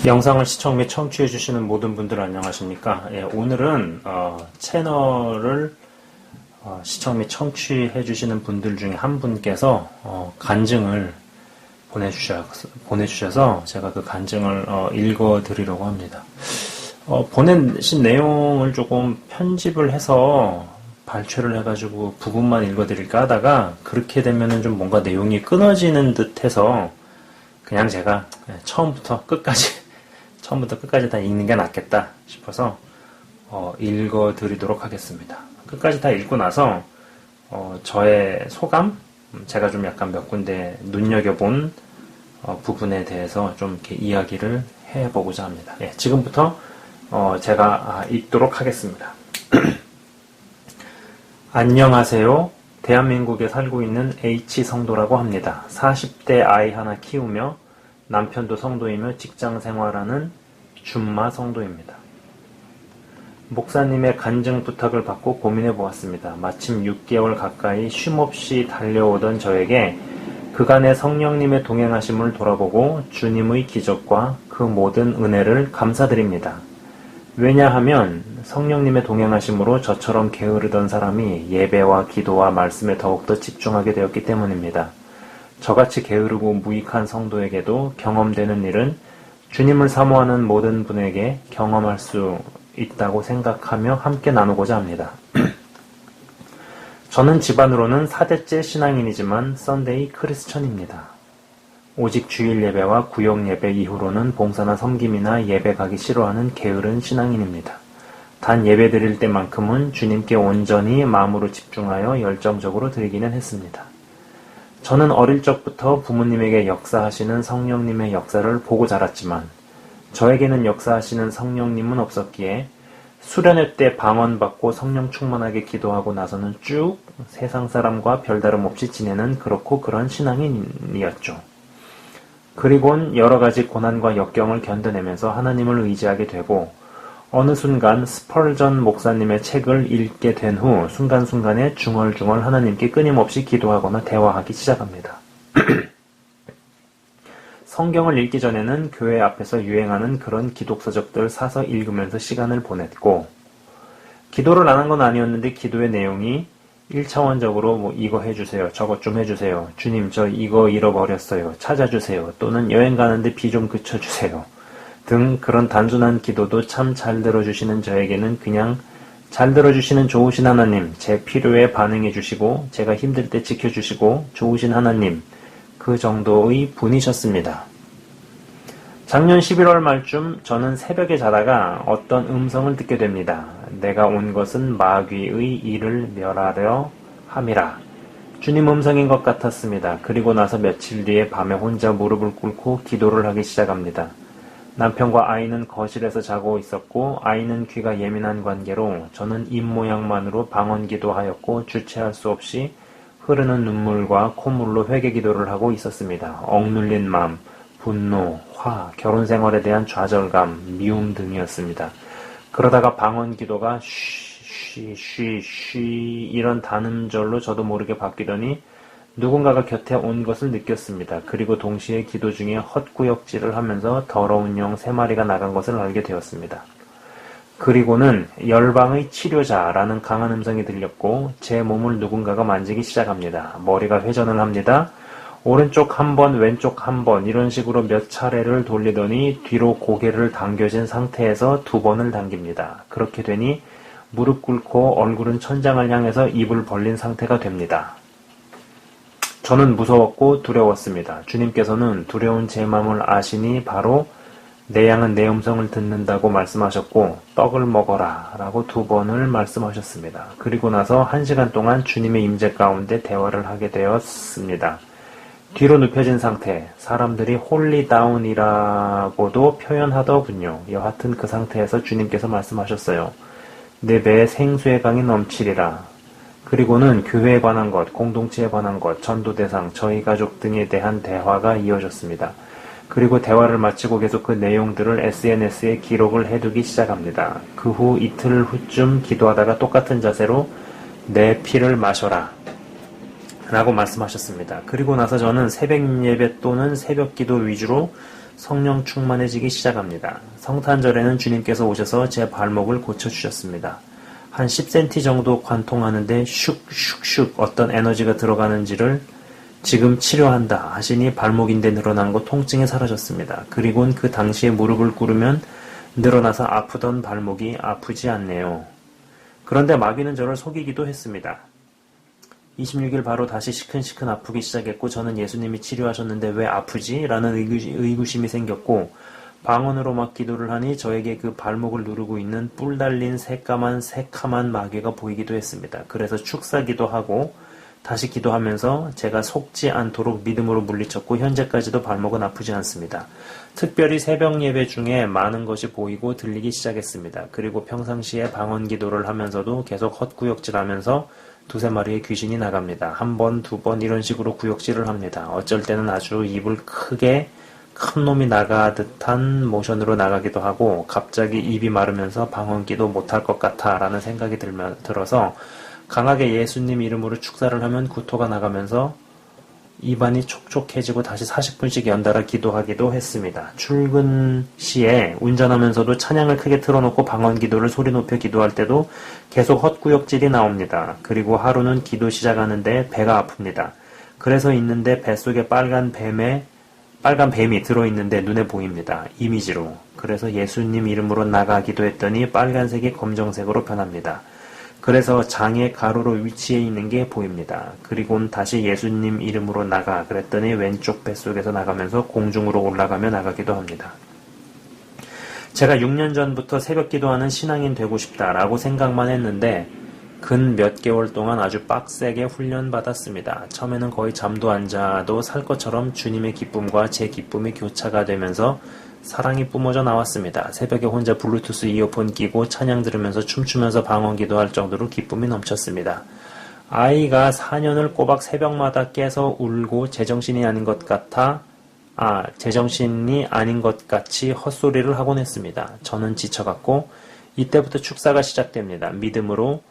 영상을 시청 및 청취해 주시는 모든 분들 안녕하십니까? 예, 오늘은 채널을 시청 및 청취해 주시는 분들 중에 한 분께서 간증을 보내주셔서 제가 그 간증을 읽어 드리려고 합니다. 보내신 내용을 조금 편집을 해서 발췌를 해가지고 부분만 읽어 드릴까 하다가 그렇게 되면은 좀 뭔가 내용이 끊어지는 듯 해서 그냥 제가 처음부터 끝까지 다 읽는 게 낫겠다 싶어서 읽어 드리도록 하겠습니다. 끝까지 다 읽고 나서 저의 소감, 제가 좀 약간 몇 군데 눈여겨본 부분에 대해서 좀 이렇게 이야기를 해보고자 합니다. 예, 지금부터 제가 읽도록 하겠습니다. 안녕하세요. 대한민국에 살고 있는 H성도라고 합니다. 40대 아이 하나 키우며 남편도 성도이며 직장 생활하는 준마 성도입니다. 목사님의 간증 부탁을 받고 고민해 보았습니다. 마침 6개월 가까이 쉼없이 달려오던 저에게 그간의 성령님의 동행하심을 돌아보고 주님의 기적과 그 모든 은혜를 감사드립니다. 왜냐하면 성령님의 동행하심으로 저처럼 게으르던 사람이 예배와 기도와 말씀에 더욱더 집중하게 되었기 때문입니다. 저같이 게으르고 무익한 성도에게도 경험되는 일은 주님을 사모하는 모든 분에게 경험할 수 있다고 생각하며 함께 나누고자 합니다. 저는 집안으로는 4대째 신앙인이지만 썬데이 크리스천입니다. 오직 주일 예배와 구역 예배 이후로는 봉사나 섬김이나 예배 가기 싫어하는 게으른 신앙인입니다. 단 예배 드릴 때만큼은 주님께 온전히 마음으로 집중하여 열정적으로 드리기는 했습니다. 저는 어릴 적부터 부모님에게 역사하시는 성령님의 역사를 보고 자랐지만 저에게는 역사하시는 성령님은 없었기에 수련회 때 방언받고 성령 충만하게 기도하고 나서는 쭉 세상 사람과 별다름 없이 지내는 그렇고 그런 신앙인이었죠. 그리곤 여러 가지 고난과 역경을 견뎌내면서 하나님을 의지하게 되고 어느 순간 스펄전 목사님의 책을 읽게 된 후 순간순간에 중얼중얼 하나님께 끊임없이 기도하거나 대화하기 시작합니다. 성경을 읽기 전에는 교회 앞에서 유행하는 그런 기독서적들 사서 읽으면서 시간을 보냈고 기도를 안 한 건 아니었는데 기도의 내용이 1차원적으로 이거 해주세요. 저것 좀 해주세요. 주님 저 이거 잃어버렸어요. 찾아주세요. 또는 여행 가는데 비 좀 그쳐주세요. 등 그런 단순한 기도도 참 잘 들어주시는 저에게는 그냥 잘 들어주시는 좋으신 하나님, 제 필요에 반응해 주시고 제가 힘들 때 지켜주시고 좋으신 하나님, 그 정도의 분이셨습니다. 작년 11월 말쯤 저는 새벽에 자다가 어떤 음성을 듣게 됩니다. 내가 온 것은 마귀의 일을 멸하려 함이라. 주님 음성인 것 같았습니다. 그리고 나서 며칠 뒤에 밤에 혼자 무릎을 꿇고 기도를 하기 시작합니다. 남편과 아이는 거실에서 자고 있었고 아이는 귀가 예민한 관계로 저는 입모양만으로 방언기도 하였고 주체할 수 없이 흐르는 눈물과 콧물로 회개기도를 하고 있었습니다. 억눌린 마음, 분노, 화, 결혼생활에 대한 좌절감, 미움 등이었습니다. 그러다가 방언기도가 쉬 이런 단음절로 저도 모르게 바뀌더니 누군가가 곁에 온 것을 느꼈습니다. 그리고 동시에 기도 중에 헛구역질을 하면서 더러운 영 3마리가 나간 것을 알게 되었습니다. 그리고는 열방의 치료자라는 강한 음성이 들렸고 제 몸을 누군가가 만지기 시작합니다. 머리가 회전을 합니다. 오른쪽 한 번, 왼쪽 한 번 이런 식으로 몇 차례를 돌리더니 뒤로 고개를 당겨진 상태에서 2번을 당깁니다. 그렇게 되니 무릎 꿇고 얼굴은 천장을 향해서 입을 벌린 상태가 됩니다. 저는 무서웠고 두려웠습니다. 주님께서는 두려운 제 마음을 아시니 바로 내 양은 내 음성을 듣는다고 말씀하셨고 떡을 먹어라 라고 2번을 말씀하셨습니다. 그리고 나서 1시간 동안 주님의 임재 가운데 대화를 하게 되었습니다. 뒤로 눕혀진 상태, 사람들이 홀리다운이라고도 표현하더군요. 여하튼 그 상태에서 주님께서 말씀하셨어요. 내 배에 생수의 강이 넘치리라. 그리고는 교회에 관한 것, 공동체에 관한 것, 전도 대상, 저희 가족 등에 대한 대화가 이어졌습니다. 그리고 대화를 마치고 계속 그 내용들을 SNS에 기록을 해두기 시작합니다. 그 후 이틀 후쯤 기도하다가 똑같은 자세로 내 피를 마셔라 라고 말씀하셨습니다. 그리고 나서 저는 새벽 예배 또는 새벽 기도 위주로 성령 충만해지기 시작합니다. 성탄절에는 주님께서 오셔서 제 발목을 고쳐주셨습니다. 한 10cm 정도 관통하는데 슉슉슉 어떤 에너지가 들어가는지를 지금 치료한다 하시니 발목인데 늘어난 거 통증이 사라졌습니다. 그리고는 그 당시에 무릎을 꿇으면 늘어나서 아프던 발목이 아프지 않네요. 그런데 마귀는 저를 속이기도 했습니다. 26일 바로 다시 시큰시큰 아프기 시작했고 저는 예수님이 치료하셨는데 왜 아프지? 라는 의구심이 생겼고 방언으로 막 기도를 하니 저에게 그 발목을 누르고 있는 뿔 달린 새까만 마귀가 보이기도 했습니다. 그래서 축사기도 하고 다시 기도하면서 제가 속지 않도록 믿음으로 물리쳤고 현재까지도 발목은 아프지 않습니다. 특별히 새벽 예배 중에 많은 것이 보이고 들리기 시작했습니다. 그리고 평상시에 방언 기도를 하면서도 계속 헛구역질하면서 두세 마리의 귀신이 나갑니다. 한 번, 두 번 이런 식으로 구역질을 합니다. 어쩔 때는 아주 입을 크게 큰 놈이 나가 듯한 모션으로 나가기도 하고 갑자기 입이 마르면서 방언기도 못할 것 같아 라는 생각이 들어서 강하게 예수님 이름으로 축사를 하면 구토가 나가면서 입안이 촉촉해지고 다시 40분씩 연달아 기도하기도 했습니다. 출근 시에 운전하면서도 찬양을 크게 틀어놓고 방언 기도를 소리 높여 기도할 때도 계속 헛구역질이 나옵니다. 그리고 하루는 기도 시작하는데 배가 아픕니다. 그래서 있는데 뱃속에 빨간 뱀이 들어있는데 눈에 보입니다. 이미지로. 그래서 예수님 이름으로 나가 기도했더니 빨간색이 검정색으로 변합니다. 그래서 장의 가로로 위치해 있는 게 보입니다. 그리고는 다시 예수님 이름으로 나가 그랬더니 왼쪽 뱃속에서 나가면서 공중으로 올라가며 나가기도 합니다. 제가 6년 전부터 새벽 기도하는 신앙인 되고 싶다라고 생각만 했는데 근 몇 개월 동안 아주 빡세게 훈련받았습니다. 처음에는 거의 잠도 안 자도 살 것처럼 주님의 기쁨과 제 기쁨이 교차가 되면서 사랑이 뿜어져 나왔습니다. 새벽에 혼자 블루투스 이어폰 끼고 찬양 들으면서 춤추면서 방언 기도할 정도로 기쁨이 넘쳤습니다. 아이가 4년을 꼬박 새벽마다 깨서 울고 제정신이 아닌 것 같이 헛소리를 하곤 했습니다. 저는 지쳐갔고 이때부터 축사가 시작됩니다. 믿음으로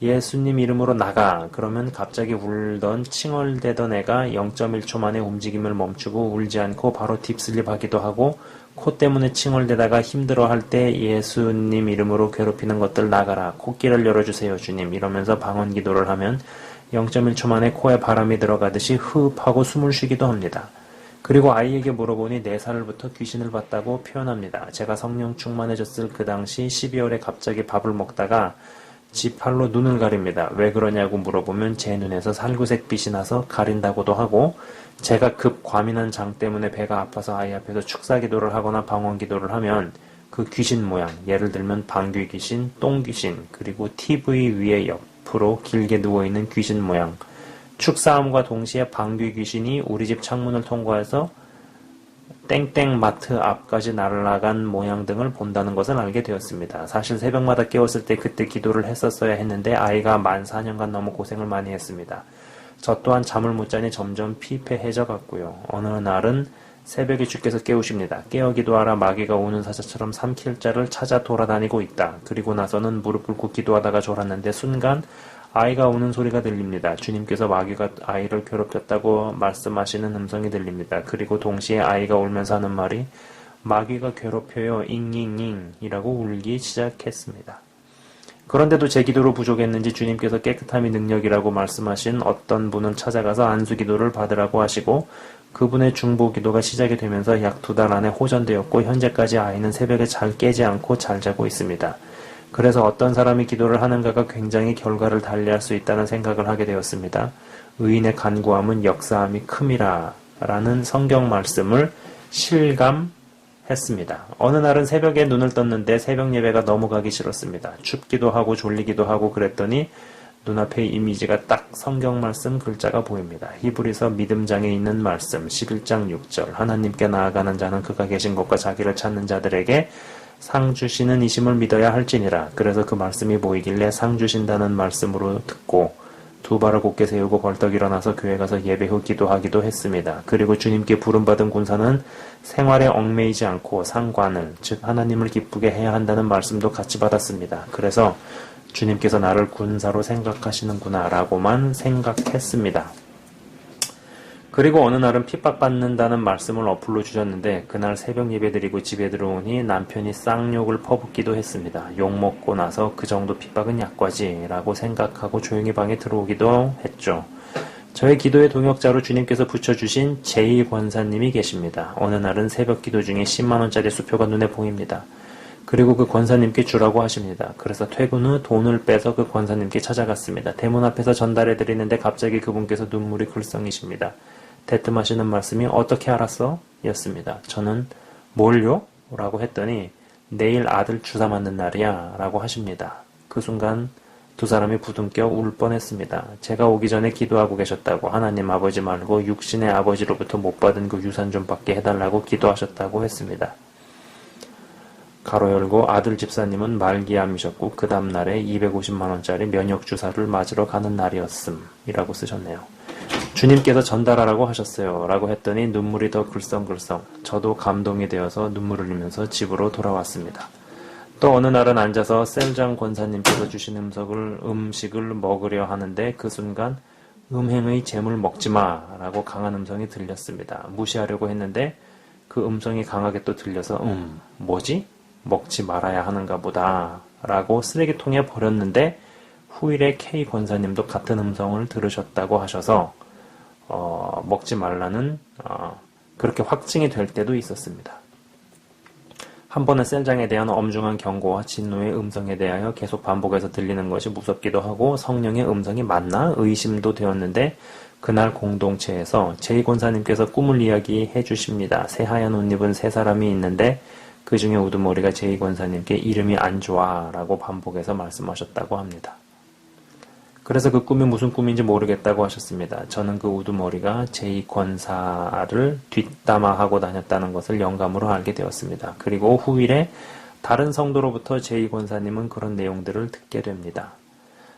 예수님 이름으로 나가 그러면 갑자기 울던 칭얼대던 애가 0.1초 만에 움직임을 멈추고 울지 않고 바로 딥슬립 하기도 하고 코 때문에 칭얼대다가 힘들어할 때 예수님 이름으로 괴롭히는 것들 나가라. 코끼를 열어주세요 주님 이러면서 방언 기도를 하면 0.1초 만에 코에 바람이 들어가듯이 호흡하고 숨을 쉬기도 합니다. 그리고 아이에게 물어보니 4살부터 귀신을 봤다고 표현합니다. 제가 성령 충만해졌을 그 당시 12월에 갑자기 밥을 먹다가 지팔로 눈을 가립니다. 왜 그러냐고 물어보면 제 눈에서 살구색 빛이 나서 가린다고도 하고 제가 급 과민한 장 때문에 배가 아파서 아이 앞에서 축사기도를 하거나 방언기도를 하면 그 귀신 모양, 예를 들면 방귀 귀신, 똥 귀신, 그리고 TV 위에 옆으로 길게 누워있는 귀신 모양, 축사함과 동시에 방귀 귀신이 우리 집 창문을 통과해서 땡땡 마트 앞까지 날아간 모양 등을 본다는 것을 알게 되었습니다. 사실 새벽마다 깨웠을 때 그때 기도를 했었어야 했는데 아이가 만 4년간 너무 고생을 많이 했습니다. 저 또한 잠을 못 자니 점점 피폐해져 갔고요. 어느 날은 새벽에 주께서 깨우십니다. 깨어 기도하라 마귀가 오는 사자처럼 삼킬 자를 찾아 돌아다니고 있다. 그리고 나서는 무릎 꿇고 기도하다가 졸았는데 순간 아이가 우는 소리가 들립니다. 주님께서 마귀가 아이를 괴롭혔다고 말씀하시는 음성이 들립니다. 그리고 동시에 아이가 울면서 하는 말이 마귀가 괴롭혀요 잉잉잉 이라고 울기 시작했습니다. 그런데도 제 기도로 부족했는지 주님께서 깨끗함이 능력이라고 말씀하신 어떤 분을 찾아가서 안수기도를 받으라고 하시고 그분의 중보기도가 시작이 되면서 약 2달 안에 호전되었고 현재까지 아이는 새벽에 잘 깨지 않고 잘 자고 있습니다. 그래서 어떤 사람이 기도를 하는가가 굉장히 결과를 달리할 수 있다는 생각을 하게 되었습니다. 의인의 간구함은 역사함이 큼이라 라는 성경 말씀을 실감했습니다. 어느 날은 새벽에 눈을 떴는데 새벽 예배가 너무 가기 싫었습니다. 춥기도 하고 졸리기도 하고 그랬더니 눈앞에 이미지가 딱 성경 말씀 글자가 보입니다. 히브리서 믿음장에 있는 말씀 11장 6절 하나님께 나아가는 자는 그가 계신 곳과 자기를 찾는 자들에게 상 주시는 이심을 믿어야 할지니라. 그래서 그 말씀이 보이길래 상 주신다는 말씀으로 듣고 두 발을 곧게 세우고 벌떡 일어나서 교회 가서 예배 후 기도하기도 했습니다. 그리고 주님께 부름받은 군사는 생활에 얽매이지 않고 상관을 즉 하나님을 기쁘게 해야 한다는 말씀도 같이 받았습니다. 그래서 주님께서 나를 군사로 생각하시는구나 라고만 생각했습니다. 그리고 어느 날은 핍박받는다는 말씀을 어플로 주셨는데 그날 새벽 예배 드리고 집에 들어오니 남편이 쌍욕을 퍼붓기도 했습니다. 욕 먹고 나서 그 정도 핍박은 약과지 라고 생각하고 조용히 방에 들어오기도 했죠. 저의 기도의 동역자로 주님께서 붙여주신 제2권사님이 계십니다. 어느 날은 새벽 기도 중에 10만원짜리 수표가 눈에 보입니다. 그리고 그 권사님께 주라고 하십니다. 그래서 퇴근 후 돈을 빼서 그 권사님께 찾아갔습니다. 대문 앞에서 전달해드리는데 갑자기 그분께서 눈물이 글썽이십니다. 대뜸하시는 말씀이 어떻게 알았어? 였습니다. 저는 뭘요? 라고 했더니 내일 아들 주사 맞는 날이야 라고 하십니다. 그 순간 두 사람이 부둥켜 울 뻔했습니다. 제가 오기 전에 기도하고 계셨다고 하나님 아버지 말고 육신의 아버지로부터 못 받은 그 유산 좀 받게 해달라고 기도하셨다고 했습니다. 가로 열고 아들 집사님은 말기암이셨고 그 다음날에 250만원짜리 면역주사를 맞으러 가는 날이었음 이라고 쓰셨네요. 주님께서 전달하라고 하셨어요 라고 했더니 눈물이 더 글썽글썽. 저도 감동이 되어서 눈물을 흘리면서 집으로 돌아왔습니다. 또 어느 날은 앉아서 셀장 권사님께서 주신 음식을 먹으려 하는데 그 순간 음행의 재물 먹지마 라고 강한 음성이 들렸습니다. 무시하려고 했는데 그 음성이 강하게 또 들려서 뭐지? 먹지 말아야 하는가 보다 라고 쓰레기통에 버렸는데 후일에 K 권사님도 같은 음성을 들으셨다고 하셔서 먹지 말라는 그렇게 확증이 될 때도 있었습니다. 한 번은 셀장에 대한 엄중한 경고와 진노의 음성에 대하여 계속 반복해서 들리는 것이 무섭기도 하고 성령의 음성이 맞나 의심도 되었는데 그날 공동체에서 제2권사님께서 꿈을 이야기해 주십니다. 새하얀 옷 입은 세 사람이 있는데 그 중에 우두머리가 제2권사님께 이름이 안 좋아 라고 반복해서 말씀하셨다고 합니다. 그래서 그 꿈이 무슨 꿈인지 모르겠다고 하셨습니다. 저는 그 우두머리가 제2권사를 뒷담화하고 다녔다는 것을 영감으로 알게 되었습니다. 그리고 후일에 다른 성도로부터 제2권사님은 그런 내용들을 듣게 됩니다.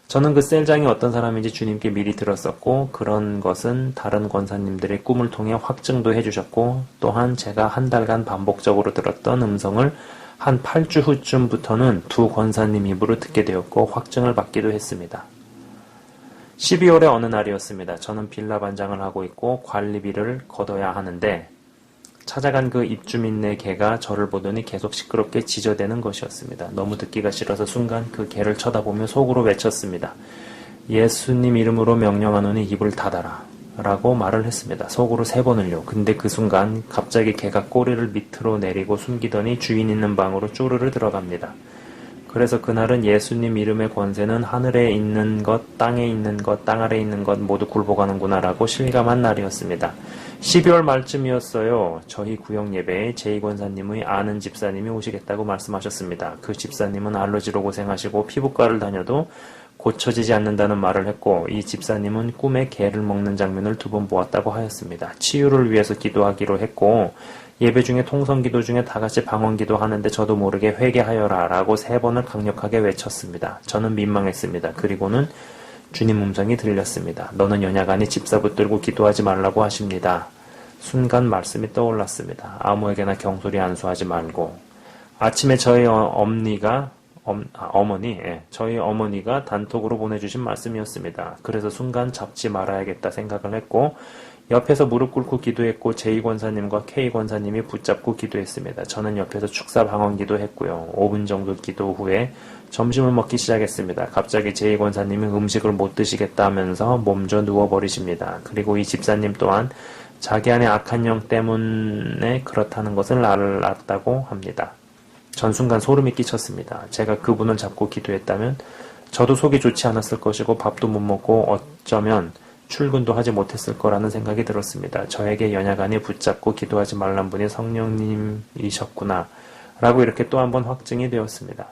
저는 그 셀장이 어떤 사람인지 주님께 미리 들었었고 그런 것은 다른 권사님들의 꿈을 통해 확증도 해주셨고 또한 제가 한 달간 반복적으로 들었던 음성을 한 8주 후쯤부터는 두 권사님 입으로 듣게 되었고 확증을 받기도 했습니다. 12월의 어느 날이었습니다. 저는 빌라 반장을 하고 있고 관리비를 걷어야 하는데 찾아간 그 입주민네 개가 저를 보더니 계속 시끄럽게 짖어대는 것이었습니다. 너무 듣기가 싫어서 순간 그 개를 쳐다보며 속으로 외쳤습니다. 예수님 이름으로 명령하노니 입을 닫아라 라고 말을 했습니다. 속으로 3번을요. 근데 그 순간 갑자기 개가 꼬리를 밑으로 내리고 숨기더니 주인 있는 방으로 쪼르르 들어갑니다. 그래서 그날은 예수님 이름의 권세는 하늘에 있는 것, 땅에 있는 것, 땅 아래에 있는 것 모두 굴복하는구나 라고 실감한 날이었습니다. 12월 말쯤이었어요. 저희 구역 예배에 제2권사님의 아는 집사님이 오시겠다고 말씀하셨습니다. 그 집사님은 알러지로 고생하시고 피부과를 다녀도 고쳐지지 않는다는 말을 했고 이 집사님은 꿈에 개를 먹는 장면을 2번 보았다고 하였습니다. 치유를 위해서 기도하기로 했고 예배 중에 통성기도 중에 다같이 방언기도 하는데 저도 모르게 회개하여라 라고 3번을 강력하게 외쳤습니다. 저는 민망했습니다. 그리고는 주님 음성이 들렸습니다. 너는 연약하니 집사 붙들고 기도하지 말라고 하십니다. 순간 말씀이 떠올랐습니다. 아무에게나 경솔히 안수하지 말고. 아침에 저희 저희 어머니가 단톡으로 보내주신 말씀이었습니다. 그래서 순간 잡지 말아야겠다 생각을 했고 옆에서 무릎 꿇고 기도했고 제2권사님과 K권사님이 붙잡고 기도했습니다. 저는 옆에서 축사 방언기도 했고요. 5분 정도 기도 후에 점심을 먹기 시작했습니다. 갑자기 제2권사님이 음식을 못 드시겠다 하면서 몸져 누워버리십니다. 그리고 이 집사님 또한 자기 안에 악한 영 때문에 그렇다는 것을 알았다고 합니다. 전 순간 소름이 끼쳤습니다. 제가 그분을 잡고 기도했다면 저도 속이 좋지 않았을 것이고 밥도 못 먹고 어쩌면 출근도 하지 못했을 거라는 생각이 들었습니다. 저에게 연약하니 붙잡고 기도하지 말란 분이 성령님이셨구나 라고 이렇게 또 한 번 확증이 되었습니다.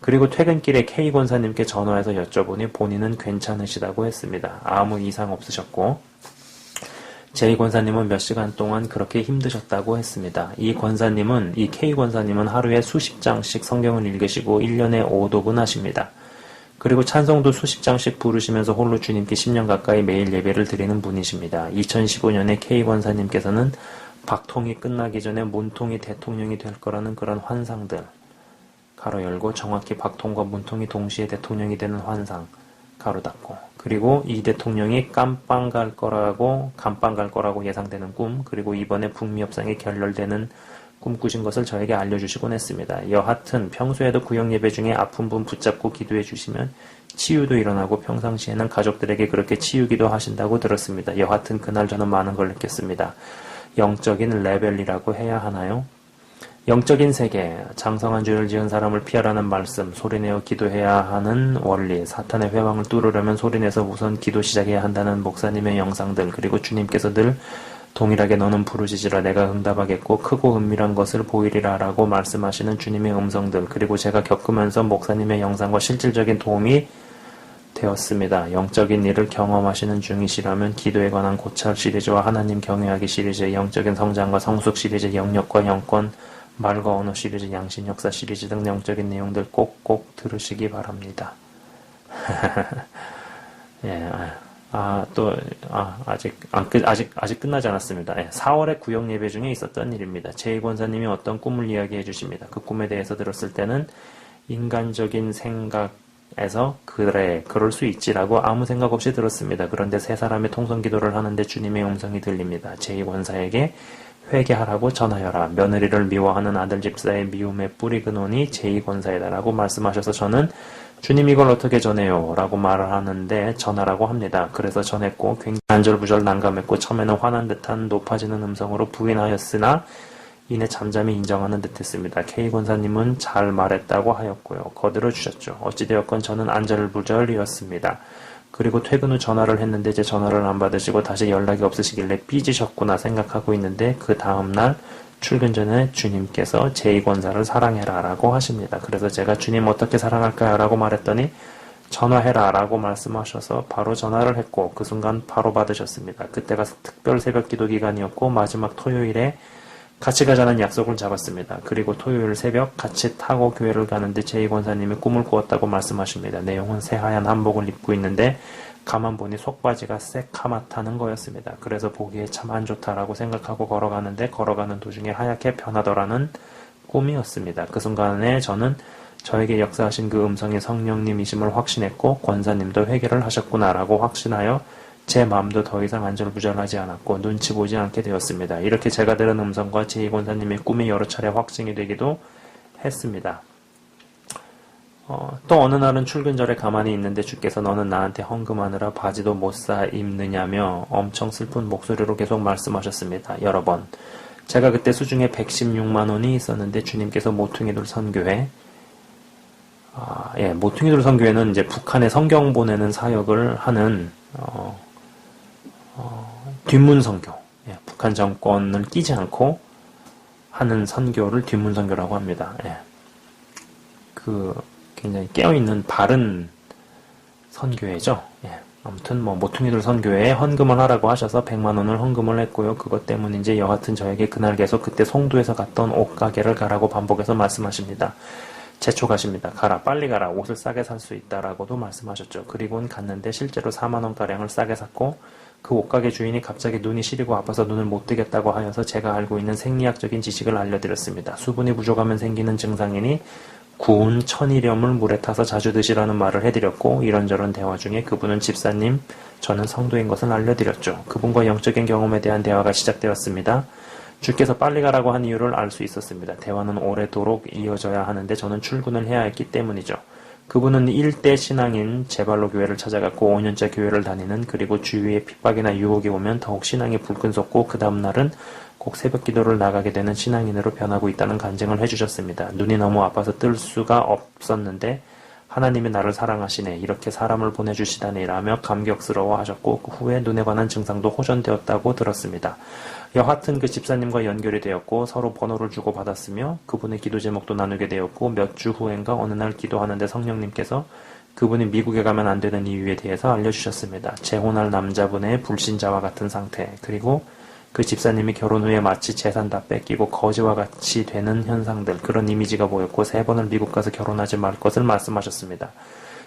그리고 퇴근길에 K권사님께 전화해서 여쭤보니 본인은 괜찮으시다고 했습니다. 아무 이상 없으셨고 제2권사님은 몇 시간 동안 그렇게 힘드셨다고 했습니다. 이 K권사님은 하루에 수십 장씩 성경을 읽으시고 1년에 5독은 하십니다. 그리고 찬송도 수십 장씩 부르시면서 홀로 주님께 10년 가까이 매일 예배를 드리는 분이십니다. 2015년에 K권사님께서는 박통이 끝나기 전에 문통이 대통령이 될 거라는 그런 환상들 가로 열고 정확히 박통과 문통이 동시에 대통령이 되는 환상 가로 닫고. 그리고 이 대통령이 감방 갈 거라고 예상되는 꿈, 그리고 이번에 북미 협상에 결렬되는 꿈 꾸신 것을 저에게 알려주시곤 했습니다. 여하튼 평소에도 구역 예배 중에 아픈 분 붙잡고 기도해 주시면 치유도 일어나고 평상시에는 가족들에게 그렇게 치유기도 하신다고 들었습니다. 여하튼 그날 저는 많은 걸 느꼈습니다. 영적인 레벨이라고 해야 하나요? 영적인 세계, 장성한 죄를 지은 사람을 피하라는 말씀, 소리내어 기도해야 하는 원리, 사탄의 회방을 뚫으려면 소리내서 우선 기도 시작해야 한다는 목사님의 영상들, 그리고 주님께서 늘 동일하게 너는 부르짖으라 내가 응답하겠고 크고 은밀한 것을 보이리라 라고 말씀하시는 주님의 음성들, 그리고 제가 겪으면서 목사님의 영상과 실질적인 도움이 되었습니다. 영적인 일을 경험하시는 중이시라면 기도에 관한 고찰 시리즈와 하나님 경외하기 시리즈, 영적인 성장과 성숙 시리즈, 영역과 영권, 말과 언어 시리즈, 양심 역사 시리즈 등 영적인 내용들 꼭꼭 들으시기 바랍니다. 예, 아직 끝나지 않았습니다. 예, 4월에 구역 예배 중에 있었던 일입니다. 제2 권사님이 어떤 꿈을 이야기해 주십니다. 그 꿈에 대해서 들었을 때는 인간적인 생각에서 그래, 그럴 수 있지라고 아무 생각 없이 들었습니다. 그런데 세 사람의 통성 기도를 하는데 주님의 음성이 들립니다. 제2 권사에게 회개하라고 전하여라. 며느리를 미워하는 아들 집사의 미움의 뿌리 근원이 제2 권사이다라고 말씀하셔서 저는 주님 이걸 어떻게 전해요? 라고 말을 하는데 전하라고 합니다. 그래서 전했고 굉장히 안절부절 난감했고 처음에는 화난 듯한 높아지는 음성으로 부인하였으나 이내 잠잠히 인정하는 듯했습니다. K 권사님은 잘 말했다고 하였고요. 거들어 주셨죠. 어찌되었건 저는 안절부절이었습니다. 그리고 퇴근 후 전화를 했는데 제 전화를 안 받으시고 다시 연락이 없으시길래 삐지셨구나 생각하고 있는데 그 다음날 출근 전에 주님께서 제2 권사를 사랑해라 라고 하십니다. 그래서 제가 주님 어떻게 사랑할까요? 라고 말했더니 전화해라 라고 말씀하셔서 바로 전화를 했고 그 순간 바로 받으셨습니다. 그때가 특별 새벽 기도 기간이었고 마지막 토요일에 같이 가자는 약속을 잡았습니다. 그리고 토요일 새벽 같이 타고 교회를 가는데 제2 권사님이 꿈을 꾸었다고 말씀하십니다. 내용은 새하얀 한복을 입고 있는데 가만 보니 속바지가 새카맣다는 거였습니다. 그래서 보기에 참 안 좋다라고 생각하고 걸어가는데 걸어가는 도중에 하얗게 변하더라는 꿈이었습니다. 그 순간에 저는 저에게 역사하신 그 음성이 성령님이심을 확신했고 권사님도 회개를 하셨구나라고 확신하여 제 마음도 더 이상 안절부절하지 않았고 눈치 보지 않게 되었습니다. 이렇게 제가 들은 음성과 제2 권사님의 꿈이 여러 차례 확증이 되기도 했습니다. 또 어느 날은 출근절에 가만히 있는데 주께서 너는 나한테 헌금하느라 바지도 못 사 입느냐며 엄청 슬픈 목소리로 계속 말씀하셨습니다. 여러 번. 제가 그때 수중에 116만 원이 있었는데 주님께서 모퉁이돌 선교회 모퉁이돌 선교회는 이제 북한에 성경 보내는 사역을 하는 뒷문 선교, 북한 정권을 끼지 않고 하는 선교를 뒷문 선교라고 합니다. 굉장히 깨어있는 바른 선교회죠. 아무튼 모퉁이돌 선교회에 헌금을 하라고 하셔서 100만 원을 헌금을 했고요. 그것 때문인지 여하튼 저에게 그날 계속 그때 송도에서 갔던 옷가게를 가라고 반복해서 말씀하십니다. 재촉하십니다. 가라, 빨리 가라, 옷을 싸게 살 수 있다라고도 말씀하셨죠. 그리고는 갔는데 실제로 4만 원가량을 싸게 샀고 그 옷가게 주인이 갑자기 눈이 시리고 아파서 눈을 못 뜨겠다고 하여서 제가 알고 있는 생리학적인 지식을 알려드렸습니다. 수분이 부족하면 생기는 증상이니 구운 천일염을 물에 타서 자주 드시라는 말을 해드렸고 이런저런 대화 중에 그분은 집사님, 저는 성도인 것을 알려드렸죠. 그분과 영적인 경험에 대한 대화가 시작되었습니다. 주께서 빨리 가라고 한 이유를 알 수 있었습니다. 대화는 오래도록 이어져야 하는데 저는 출근을 해야 했기 때문이죠. 그분은 일대 신앙인 제발로 교회를 찾아갔고 5년째 교회를 다니는 그리고 주위에 핍박이나 유혹이 오면 더욱 신앙이 불끈 솟고 그 다음날은 꼭 새벽 기도를 나가게 되는 신앙인으로 변하고 있다는 간증을 해주셨습니다. 눈이 너무 아파서 뜰 수가 없었는데 하나님이 나를 사랑하시네, 이렇게 사람을 보내주시다니 라며 감격스러워 하셨고 그 후에 눈에 관한 증상도 호전되었다고 들었습니다. 여하튼 그 집사님과 연결이 되었고 서로 번호를 주고받았으며 그분의 기도 제목도 나누게 되었고 몇 주 후엔가 어느 날 기도하는데 성령님께서 그분이 미국에 가면 안 되는 이유에 대해서 알려주셨습니다. 재혼할 남자분의 불신자와 같은 상태, 그리고 그 집사님이 결혼 후에 마치 재산 다 뺏기고 거지와 같이 되는 현상들, 그런 이미지가 보였고 3번을 미국 가서 결혼하지 말 것을 말씀하셨습니다.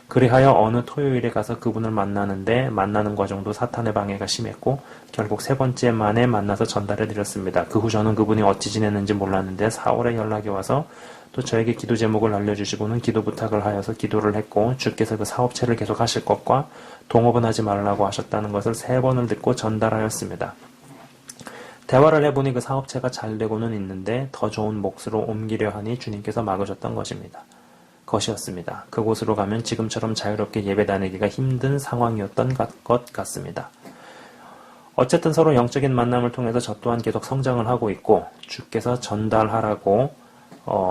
그리하여 어느 토요일에 가서 그분을 만나는데 만나는 과정도 사탄의 방해가 심했고 결국 세 번째 만에 만나서 전달해 드렸습니다. 그 후 저는 그분이 어찌 지냈는지 몰랐는데 4월에 연락이 와서 또 저에게 기도 제목을 알려주시고는 기도 부탁을 하여서 기도를 했고 주께서 그 사업체를 계속 하실 것과 동업은 하지 말라고 하셨다는 것을 3번을 듣고 전달하였습니다. 대화를 해보니 그 사업체가 잘 되고는 있는데 더 좋은 몫으로 옮기려 하니 주님께서 막으셨던 것이었습니다. 그곳으로 가면 지금처럼 자유롭게 예배 다니기가 힘든 상황이었던 것 같습니다. 어쨌든 서로 영적인 만남을 통해서 저 또한 계속 성장을 하고 있고 주께서 전달하라고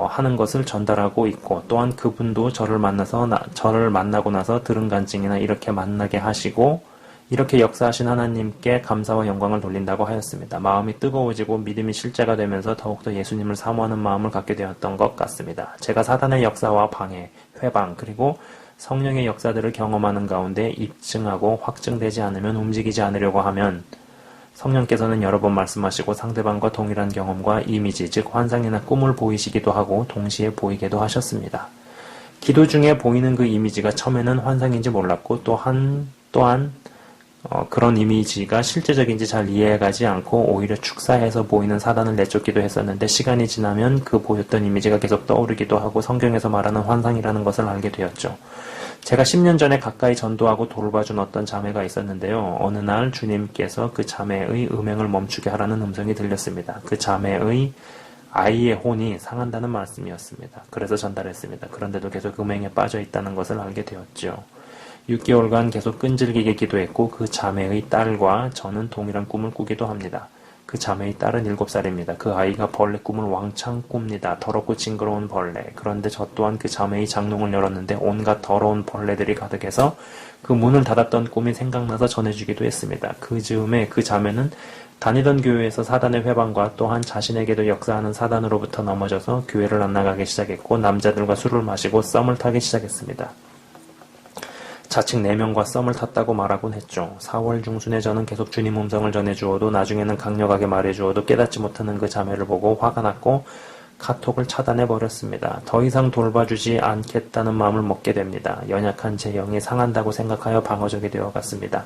하는 것을 전달하고 있고 또한 그분도 저를 만나고 나서 들은 간증이나 이렇게 만나게 하시고 이렇게 역사하신 하나님께 감사와 영광을 돌린다고 하였습니다. 마음이 뜨거워지고 믿음이 실제가 되면서 더욱더 예수님을 사모하는 마음을 갖게 되었던 것 같습니다. 제가 사단의 역사와 방해, 회방 그리고 성령의 역사들을 경험하는 가운데 입증하고 확증되지 않으면 움직이지 않으려고 하면 성령께서는 여러 번 말씀하시고 상대방과 동일한 경험과 이미지, 즉 환상이나 꿈을 보이시기도 하고 동시에 보이게도 하셨습니다. 기도 중에 보이는 그 이미지가 처음에는 환상인지 몰랐고 또한 그런 이미지가 실제적인지 잘 이해가지 않고 오히려 축사해서 보이는 사단을 내쫓기도 했었는데 시간이 지나면 그 보였던 이미지가 계속 떠오르기도 하고 성경에서 말하는 환상이라는 것을 알게 되었죠. 제가 10년 전에 가까이 전도하고 돌봐준 어떤 자매가 있었는데요. 어느 날 주님께서 그 자매의 음행을 멈추게 하라는 음성이 들렸습니다. 그 자매의 아이의 혼이 상한다는 말씀이었습니다. 그래서 전달했습니다. 그런데도 계속 음행에 빠져 있다는 것을 알게 되었죠. 6개월간 계속 끈질기게 기도했고 그 자매의 딸과 저는 동일한 꿈을 꾸기도 합니다. 그 자매의 딸은 7살입니다. 그 아이가 벌레 꿈을 왕창 꿉니다. 더럽고 징그러운 벌레. 그런데 저 또한 그 자매의 장롱을 열었는데 온갖 더러운 벌레들이 가득해서 그 문을 닫았던 꿈이 생각나서 전해주기도 했습니다. 그 즈음에 그 자매는 다니던 교회에서 사단의 회방과 또한 자신에게도 역사하는 사단으로부터 넘어져서 교회를 안 나가기 시작했고 남자들과 술을 마시고 썸을 타기 시작했습니다. 자칭 4명과 썸을 탔다고 말하곤 했죠. 4월 중순에 저는 계속 주님 음성을 전해주어도 나중에는 강력하게 말해주어도 깨닫지 못하는 그 자매를 보고 화가 났고 카톡을 차단해버렸습니다. 더 이상 돌봐주지 않겠다는 마음을 먹게 됩니다. 연약한 제 영이 상한다고 생각하여 방어적이 되어갔습니다.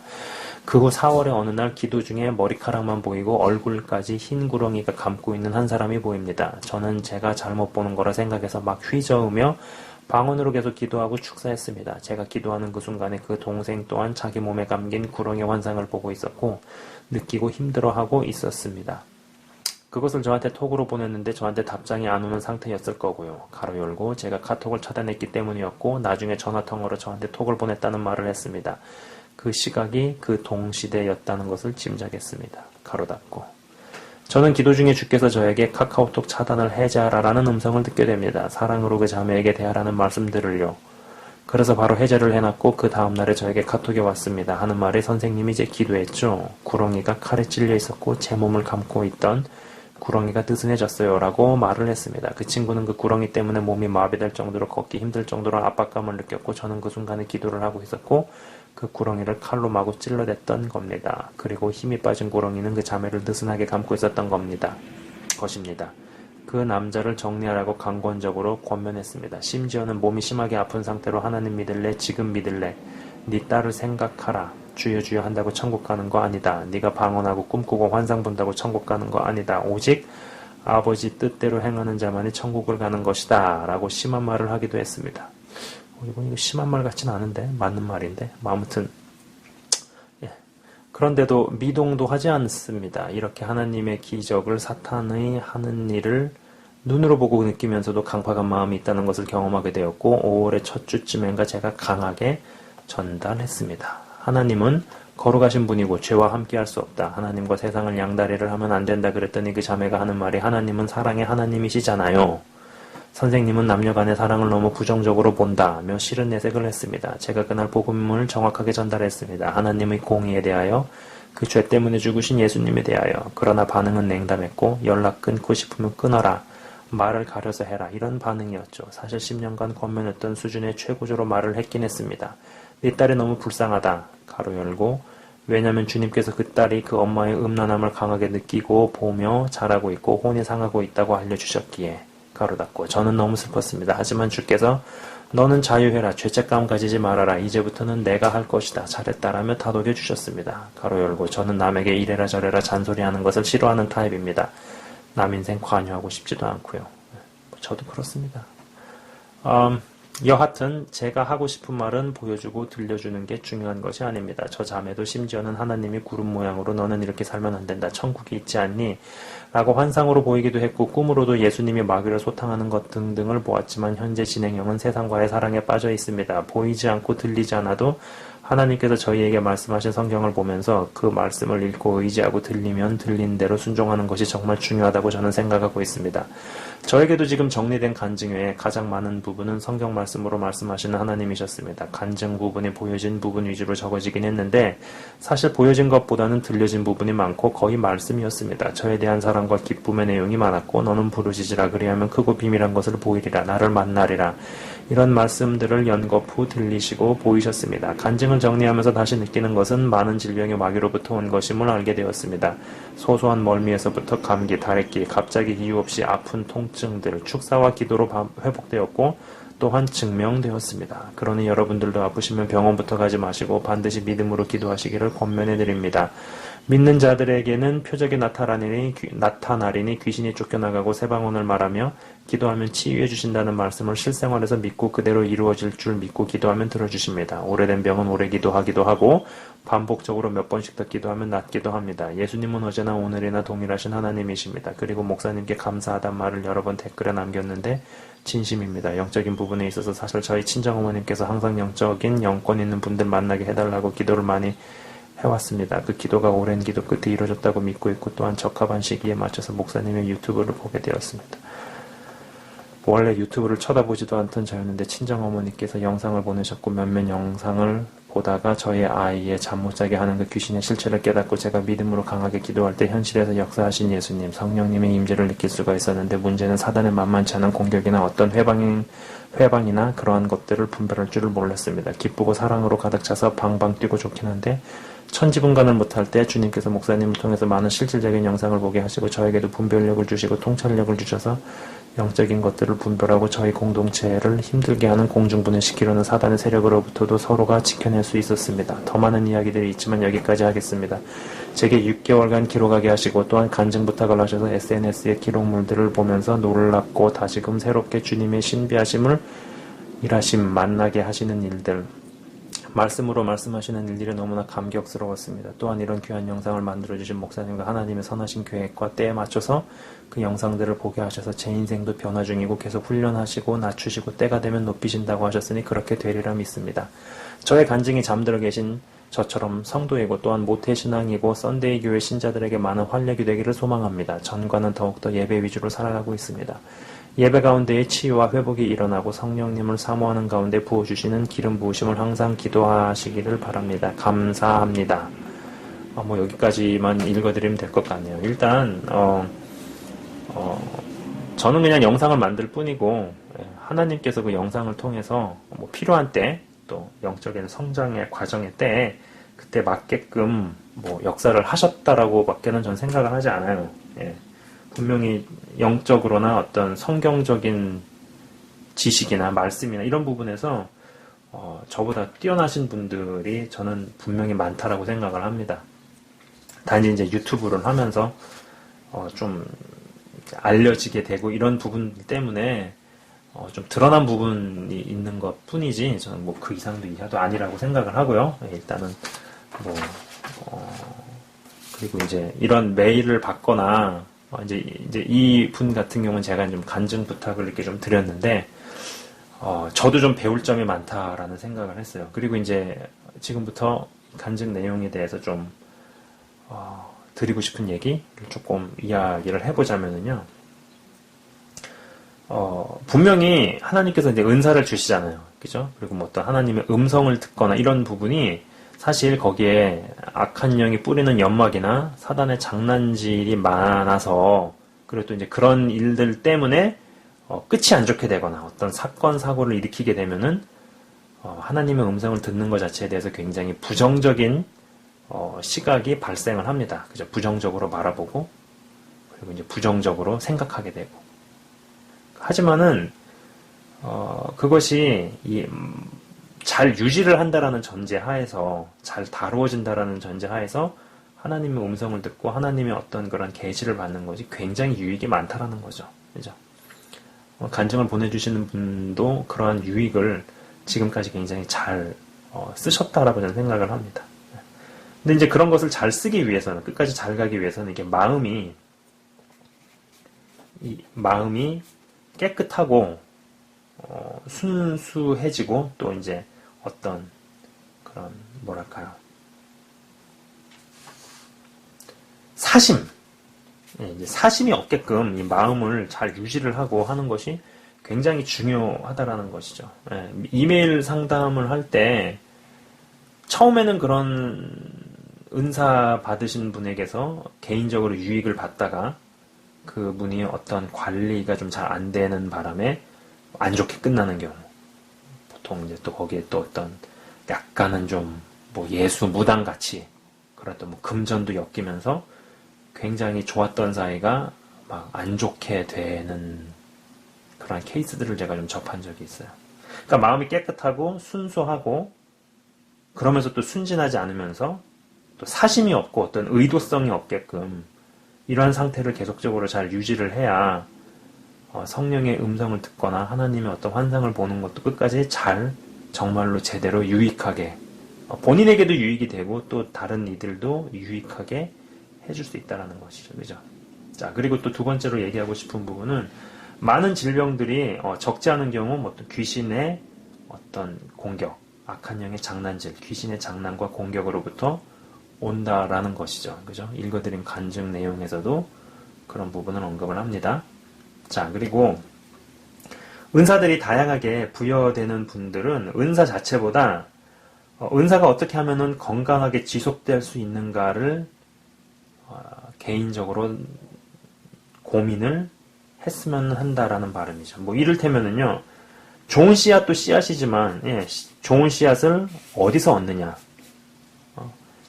그 후 4월의 어느 날 기도 중에 머리카락만 보이고 얼굴까지 흰 구렁이가 감고 있는 한 사람이 보입니다. 저는 제가 잘못 보는 거라 생각해서 막 휘저으며 방언으로 계속 기도하고 축사했습니다. 제가 기도하는 그 순간에 그 동생 또한 자기 몸에 감긴 구렁이 환상을 보고 있었고 느끼고 힘들어하고 있었습니다. 그것을 저한테 톡으로 보냈는데 저한테 답장이 안 오는 상태였을 거고요. 가로 열고 제가 카톡을 차단했기 때문이었고 나중에 전화통화로 저한테 톡을 보냈다는 말을 했습니다. 그 시각이 그 동시대였다는 것을 짐작했습니다. 가로 닫고 저는 기도 중에 주께서 저에게 카카오톡 차단을 해제하라라는 음성을 듣게 됩니다. 사랑으로 그 자매에게 대하라는 말씀들을요. 그래서 바로 해제를 해놨고 그 다음날에 저에게 카톡이 왔습니다. 하는 말에 선생님이 이제 기도했죠. 구렁이가 칼에 찔려 있었고 제 몸을 감고 있던 구렁이가 느슨해졌어요 라고 말을 했습니다. 그 친구는 그 구렁이 때문에 몸이 마비될 정도로 걷기 힘들 정도로 압박감을 느꼈고 저는 그 순간에 기도를 하고 있었고 그 구렁이를 칼로 마구 찔러댔던 겁니다. 그리고 힘이 빠진 구렁이는 그 자매를 느슨하게 감고 있었던 것입니다. 그 남자를 정리하라고 강권적으로 권면했습니다. 심지어는 몸이 심하게 아픈 상태로 하나님 믿을래? 지금 믿을래? 네 딸을 생각하라. 주여 주여 한다고 천국 가는 거 아니다. 네가 방언하고 꿈꾸고 환상 본다고 천국 가는 거 아니다. 오직 아버지 뜻대로 행하는 자만이 천국을 가는 것이다. 라고 심한 말을 하기도 했습니다. 이거 심한 말 같진 않은데 맞는 말인데 아무튼 그런데도 미동도 하지 않습니다. 이렇게 하나님의 기적을 사탄의 하는 일을 눈으로 보고 느끼면서도 강팍한 마음이 있다는 것을 경험하게 되었고 5월의 첫 주쯤엔가 제가 강하게 전달했습니다. 하나님은 거룩하신 분이고 죄와 함께할 수 없다. 하나님과 세상을 양다리를 하면 안 된다 그랬더니 그 자매가 하는 말이 하나님은 사랑의 하나님이시잖아요. 선생님은 남녀 간의 사랑을 너무 부정적으로 본다며 싫은 내색을 했습니다. 제가 그날 복음을 정확하게 전달했습니다. 하나님의 공의에 대하여 그 죄 때문에 죽으신 예수님에 대하여. 그러나 반응은 냉담했고 연락 끊고 싶으면 끊어라. 말을 가려서 해라. 이런 반응이었죠. 사실 10년간 권면했던 수준의 최고조로 말을 했긴 했습니다. 네 딸이 너무 불쌍하다. 가로 열고 왜냐면 주님께서 그 딸이 그 엄마의 음란함을 강하게 느끼고 보며 자라고 있고 혼이 상하고 있다고 알려주셨기에. 가로 닫고 저는 너무 슬펐습니다. 하지만 주께서 너는 자유해라. 죄책감 가지지 말아라. 이제부터는 내가 할 것이다. 잘했다라며 다독여 주셨습니다. 가로 열고 저는 남에게 이래라 저래라 잔소리하는 것을 싫어하는 타입입니다. 남 인생 관여하고 싶지도 않고요. 저도 그렇습니다. 여하튼 제가 하고 싶은 말은 보여주고 들려주는 게 중요한 것이 아닙니다. 저 자매도 심지어는 하나님이 구름 모양으로 너는 이렇게 살면 안 된다. 천국이 있지 않니? 라고 환상으로 보이기도 했고 꿈으로도 예수님이 마귀를 소탕하는 것 등등을 보았지만 현재 진행형은 세상과의 사랑에 빠져 있습니다. 보이지 않고 들리지 않아도 하나님께서 저희에게 말씀하신 성경을 보면서 그 말씀을 읽고 의지하고 들리면 들린 대로 순종하는 것이 정말 중요하다고 저는 생각하고 있습니다. 저에게도 지금 정리된 간증 외에 가장 많은 부분은 성경 말씀으로 말씀하시는 하나님이셨습니다. 간증 부분이 보여진 부분 위주로 적어지긴 했는데 사실 보여진 것보다는 들려진 부분이 많고 거의 말씀이었습니다. 저에 대한 사랑과 기쁨의 내용이 많았고 너는 부르짖으라 그리하면 크고 비밀한 것을 보이리라 나를 만나리라 이런 말씀들을 연거푸 들리시고 보이셨습니다. 간증을 정리하면서 다시 느끼는 것은 많은 질병이 마귀로부터 온 것임을 알게 되었습니다. 소소한 멀미에서부터 감기, 다래끼, 갑자기 이유 없이 아픈 통증들, 축사와 기도로 회복되었고 또한 증명되었습니다. 그러니 여러분들도 아프시면 병원부터 가지 마시고 반드시 믿음으로 기도하시기를 권면해 드립니다. 믿는 자들에게는 표적이 나타나리니 귀신이 쫓겨나가고 새 방언을 말하며 기도하면 치유해 주신다는 말씀을 실생활에서 믿고 그대로 이루어질 줄 믿고 기도하면 들어주십니다. 오래된 병은 오래 기도하기도 하고 반복적으로 몇 번씩 더 기도하면 낫기도 합니다. 예수님은 어제나 오늘이나 동일하신 하나님이십니다. 그리고 목사님께 감사하단 말을 여러 번 댓글에 남겼는데 진심입니다. 영적인 부분에 있어서 사실 저희 친정어머님께서 항상 영적인 영권 있는 분들 만나게 해달라고 기도를 많이 해왔습니다. 그 기도가 오랜 기도 끝에 이루어졌다고 믿고 있고 또한 적합한 시기에 맞춰서 목사님의 유튜브를 보게 되었습니다. 원래 유튜브를 쳐다보지도 않던 저였는데 친정어머니께서 영상을 보내셨고 몇몇 영상을 보다가 저희 아이의 잠 못 자게 하는 그 귀신의 실체를 깨닫고 제가 믿음으로 강하게 기도할 때 현실에서 역사하신 예수님, 성령님의 임재를 느낄 수가 있었는데 문제는 사단의 만만치 않은 공격이나 어떤 회방이나 그러한 것들을 분별할 줄을 몰랐습니다. 기쁘고 사랑으로 가득 차서 방방 뛰고 좋긴 한데 천지분간을 못할 때 주님께서 목사님을 통해서 많은 실질적인 영상을 보게 하시고 저에게도 분별력을 주시고 통찰력을 주셔서 영적인 것들을 분별하고 저희 공동체를 힘들게 하는 공중분해시키려는 사단의 세력으로부터도 서로가 지켜낼 수 있었습니다. 더 많은 이야기들이 있지만 여기까지 하겠습니다. 제게 6개월간 기록하게 하시고 또한 간증 부탁을 하셔서 SNS의 기록물들을 보면서 놀랍고 다시금 새롭게 주님의 신비하심을 일하심 만나게 하시는 일들 말씀으로 말씀하시는 일들이 너무나 감격스러웠습니다. 또한 이런 귀한 영상을 만들어주신 목사님과 하나님의 선하신 계획과 때에 맞춰서 그 영상들을 보게 하셔서 제 인생도 변화 중이고 계속 훈련하시고 낮추시고 때가 되면 높이신다고 하셨으니 그렇게 되리라 믿습니다. 저의 간증이 잠들어 계신 저처럼 성도이고 또한 모태신앙이고 썬데이 교회 신자들에게 많은 활력이 되기를 소망합니다. 전과는 더욱더 예배 위주로 살아가고 있습니다. 예배 가운데에 치유와 회복이 일어나고 성령님을 사모하는 가운데 부어주시는 기름 부으심을 항상 기도하시기를 바랍니다. 감사합니다. 여기까지만 읽어드리면 될 것 같네요. 일단 저는 그냥 영상을 만들 뿐이고 하나님께서 그 영상을 통해서 필요한 때 또 영적인 성장의 과정의 때에 그때 맞게끔 역사를 하셨다라고 밖에는 전 생각을 하지 않아요. 분명히 영적으로나 어떤 성경적인 지식이나 말씀이나 이런 부분에서 저보다 뛰어나신 분들이 저는 분명히 많다라고 생각을 합니다. 단지 이제 유튜브를 하면서 좀 알려지게 되고 이런 부분 때문에 좀 드러난 부분이 있는 것 뿐이지 저는 그 이상도 이하도 아니라고 생각을 하고요. 일단은 그리고 이제 이런 메일을 받거나 이제 이 분 같은 경우는 제가 좀 간증 부탁을 이렇게 좀 드렸는데, 저도 좀 배울 점이 많다라는 생각을 했어요. 그리고 이제 지금부터 간증 내용에 대해서 좀, 드리고 싶은 얘기를 조금 이야기를 해보자면은요, 분명히 하나님께서 이제 은사를 주시잖아요. 그죠? 그리고 어떤 하나님의 음성을 듣거나 이런 부분이 사실 거기에 악한 영이 뿌리는 연막이나 사단의 장난질이 많아서 그리고 또 이제 그런 일들 때문에 끝이 안 좋게 되거나 어떤 사건 사고를 일으키게 되면은 하나님의 음성을 듣는 것 자체에 대해서 굉장히 부정적인 시각이 발생을 합니다. 그죠? 부정적으로 바라보고 그리고 이제 부정적으로 생각하게 되고 하지만은 그것이 잘 유지를 한다라는 전제 하에서, 잘 다루어진다라는 전제 하에서 하나님의 음성을 듣고 하나님의 어떤 그런 계시를 받는 것이 굉장히 유익이 많다라는 거죠. 그죠? 간증을 보내주시는 분도 그러한 유익을 지금까지 굉장히 잘 쓰셨다라고 저는 생각을 합니다. 근데 이제 그런 것을 잘 쓰기 위해서는, 끝까지 잘 가기 위해서는 이게 마음이 깨끗하고 순수해지고, 또 이제 어떤 그런 뭐랄까요, 이제 사심이 없게끔 이 마음을 잘 유지를 하고 하는 것이 굉장히 중요하다라는 것이죠. 이메일 상담을 할 때 처음에는 그런 은사 받으신 분에게서 개인적으로 유익을 받다가 그분이 어떤 관리가 좀 잘 안 되는 바람에 안 좋게 끝나는 경우, 보통 이제 또 거기에 또 어떤 약간은 좀 뭐 예수 무당같이 그런 또 뭐 금전도 엮이면서 굉장히 좋았던 사이가 막 안 좋게 되는 그런 케이스들을 제가 좀 접한 적이 있어요. 그러니까 마음이 깨끗하고 순수하고 그러면서 또 순진하지 않으면서 또 사심이 없고 어떤 의도성이 없게끔 이러한 상태를 계속적으로 잘 유지를 해야 성령의 음성을 듣거나 하나님의 어떤 환상을 보는 것도 끝까지 잘 정말로 제대로 유익하게, 본인에게도 유익이 되고 또 다른 이들도 유익하게 해줄 수 있다는 것이죠. 그죠? 자, 그리고 또 두 번째로 얘기하고 싶은 부분은, 많은 질병들이 적지 않은 경우 뭐 귀신의 어떤 공격, 악한 영의 장난질, 귀신의 장난과 공격으로부터 온다라는 것이죠. 그죠? 읽어드린 간증 내용에서도 그런 부분을 언급을 합니다. 자, 그리고 은사들이 다양하게 부여되는 분들은 은사 자체보다 은사가 어떻게 하면은 건강하게 지속될 수 있는가를 개인적으로 고민을 했으면 한다라는 바람이죠. 뭐 이를테면은요, 좋은 씨앗도 씨앗이지만, 좋은 씨앗을 어디서 얻느냐.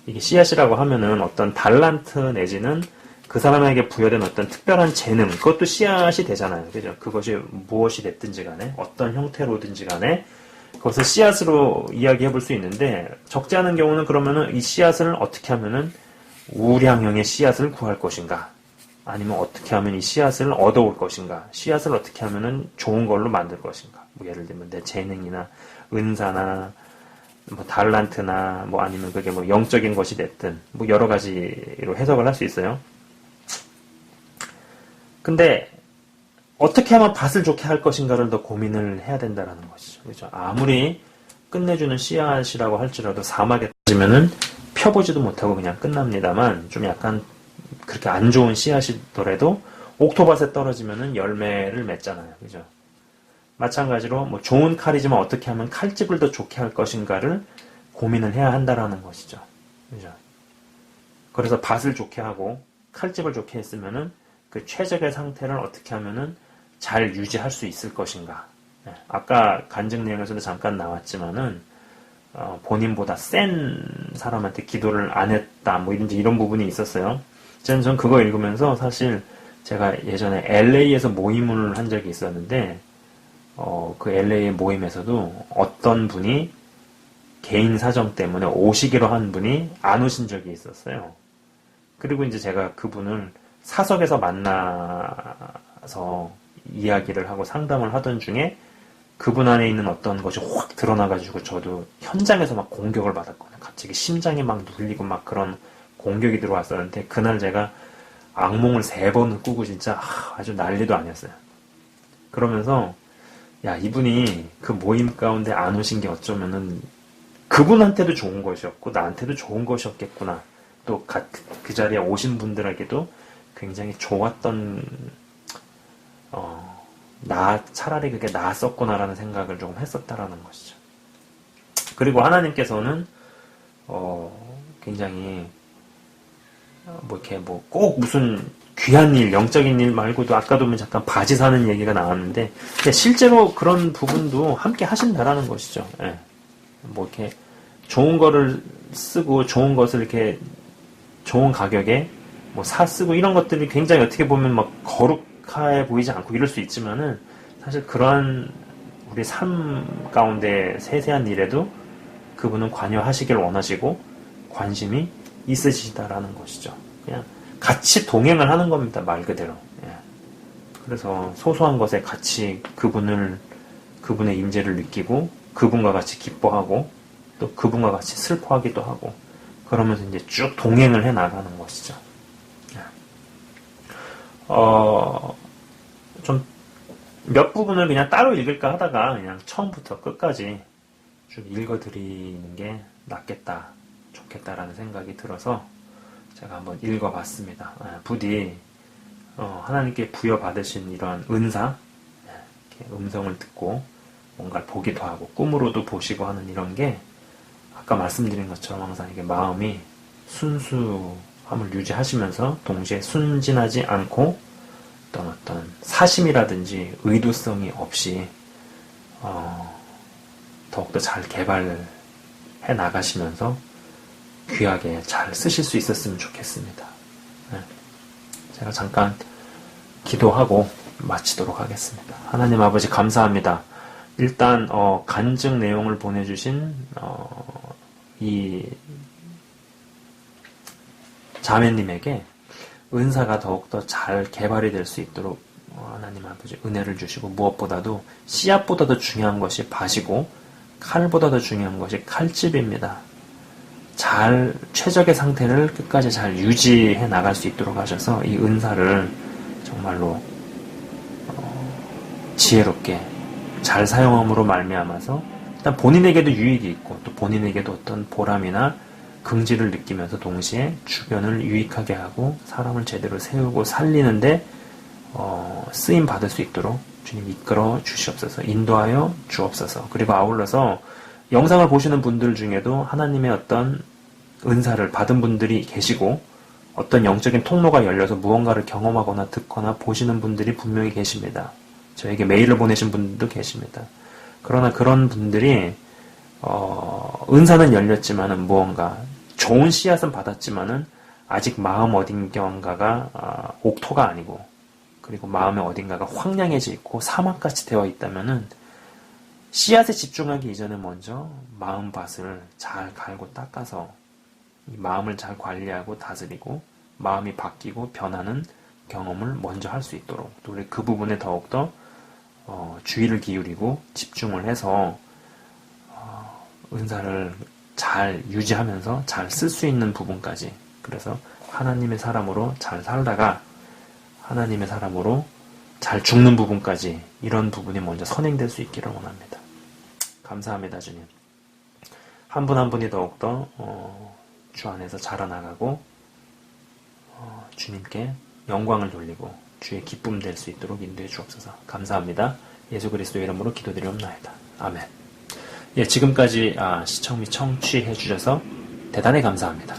이게 씨앗이라고 하면은 어떤 달란트 내지는 그 사람에게 부여된 어떤 특별한 재능, 그것도 씨앗이 되잖아요. 그죠? 그것이 무엇이 됐든지 간에, 어떤 형태로든지 간에, 그것을 씨앗으로 이야기해 볼 수 있는데, 적지 않은 경우는 그러면은 이 씨앗을 어떻게 하면은 우량형의 씨앗을 구할 것인가, 아니면 어떻게 하면 이 씨앗을 얻어올 것인가, 씨앗을 어떻게 하면은 좋은 걸로 만들 것인가. 뭐 예를 들면 내 재능이나 은사나 뭐 달란트나 뭐 아니면 그게 뭐 영적인 것이 됐든 뭐 여러 가지로 해석을 할 수 있어요. 근데 어떻게 하면 밭을 좋게 할 것인가를 더 고민을 해야 된다라는 것이죠. 그렇죠? 아무리 끝내주는 씨앗이라고 할지라도 사막에 떨어지면은 펴보지도 못하고 그냥 끝납니다만, 좀 약간 그렇게 안 좋은 씨앗이더라도 옥토밭에 떨어지면은 열매를 맺잖아요. 그죠? 마찬가지로 뭐 좋은 칼이지만 어떻게 하면 칼집을 더 좋게 할 것인가를 고민을 해야 한다라는 것이죠. 그죠? 그래서 밭을 좋게 하고 칼집을 좋게 했으면은 그 최적의 상태를 어떻게 하면은 잘 유지할 수 있을 것인가. 아까 간증 내용에서도 잠깐 나왔지만은 본인보다 센 사람한테 기도를 안 했다, 뭐 이런 부분이 있었어요. 전 그거 읽으면서 사실 제가 예전에 LA에서 모임을 한 적이 있었는데, 그 LA 모임에서도 어떤 분이 개인 사정 때문에 오시기로 한 분이 안 오신 적이 있었어요. 그리고 이제 제가 그분을 사석에서 만나서 이야기를 하고 상담을 하던 중에 그분 안에 있는 어떤 것이 확 드러나가지고 저도 현장에서 막 공격을 받았거든요. 갑자기 심장이 막 눌리고 막 그런 공격이 들어왔었는데, 그날 제가 악몽을 3번을 꾸고 진짜 아주 난리도 아니었어요. 그러면서 야, 이분이 그 모임 가운데 안 오신 게 어쩌면은 그분한테도 좋은 것이었고 나한테도 좋은 것이었겠구나. 또 그 자리에 오신 분들에게도 굉장히 좋았던 차라리 그게 나았었구나라는 생각을 조금 했었다라는 것이죠. 그리고 하나님께서는 굉장히 뭐 이렇게 뭐 꼭 무슨 귀한 일, 영적인 일 말고도 아까도 잠깐 바지 사는 얘기가 나왔는데, 실제로 그런 부분도 함께 하신다라는 것이죠. 예. 뭐 이렇게 좋은 거를 쓰고 좋은 것을 이렇게 좋은 가격에 뭐 쓰고 이런 것들이 굉장히 어떻게 보면 막 거룩해 보이지 않고 이럴 수 있지만은, 사실 그러한 우리 삶 가운데 세세한 일에도 그분은 관여하시길 원하시고 관심이 있으시다라는 것이죠. 그냥 같이 동행을 하는 겁니다. 말 그대로. 예. 그래서 소소한 것에 같이 그분의 임재를 느끼고 그분과 같이 기뻐하고 또 그분과 같이 슬퍼하기도 하고 그러면서 이제 쭉 동행을 해 나가는 것이죠. 예. 좀 몇 부분을 그냥 따로 읽을까 하다가 그냥 처음부터 끝까지 쭉 읽어드리는 게 낫겠다, 좋겠다라는 생각이 들어서 제가 한번 읽어봤습니다. 부디 하나님께 부여받으신 이러한 은사, 이렇게 음성을 듣고 뭔가를 보기도 하고 꿈으로도 보시고 하는 이런 게 아까 말씀드린 것처럼 항상 이게 마음이 순수함을 유지하시면서 동시에 순진하지 않고 어떤 사심이라든지 의도성이 없이 더욱더 잘 개발해 나가시면서 귀하게 잘 쓰실 수 있었으면 좋겠습니다. 네. 제가 잠깐 기도하고 마치도록 하겠습니다. 하나님 아버지 감사합니다. 일단 간증 내용을 보내주신 이 자매님에게 은사가 더욱더 잘 개발이 될 수 있도록 하나님 아버지 은혜를 주시고 무엇보다도 씨앗보다도 중요한 것이 밭이고 칼보다도 중요한 것이 칼집입니다. 잘 최적의 상태를 끝까지 잘 유지해 나갈 수 있도록 하셔서 이 은사를 정말로 지혜롭게 잘 사용함으로 말미암아서 일단 본인에게도 유익이 있고 또 본인에게도 어떤 보람이나 긍지를 느끼면서 동시에 주변을 유익하게 하고 사람을 제대로 세우고 살리는데 쓰임 받을 수 있도록 주님 이끌어 주시옵소서, 인도하여 주옵소서. 그리고 아울러서 영상을 보시는 분들 중에도 하나님의 어떤 은사를 받은 분들이 계시고 어떤 영적인 통로가 열려서 무언가를 경험하거나 듣거나 보시는 분들이 분명히 계십니다. 저에게 메일을 보내신 분들도 계십니다. 그러나 그런 분들이 은사는 열렸지만은 무언가 좋은 씨앗은 받았지만은 아직 마음 어딘가가 옥토가 아니고 그리고 마음의 어딘가가 황량해져 있고 사막같이 되어 있다면은 씨앗에 집중하기 이전에 먼저 마음밭을 잘 갈고 닦아서 이 마음을 잘 관리하고 다스리고 마음이 바뀌고 변하는 경험을 먼저 할 수 있도록 또 우리 그 부분에 더욱더 주의를 기울이고 집중을 해서 은사를 잘 유지하면서 잘 쓸 수 있는 부분까지 그래서 하나님의 사람으로 잘 살다가 하나님의 사람으로 잘 죽는 부분까지 이런 부분이 먼저 선행될 수 있기를 원합니다. 감사합니다 주님. 한 분 한 분이 더욱더 주 안에서 자라나가고 주님께 영광을 돌리고 주의 기쁨 될 수 있도록 인도해 주옵소서. 감사합니다. 예수 그리스도의 이름으로 기도드리옵나이다. 아멘. 예, 지금까지 시청 및 청취해 주셔서 대단히 감사합니다.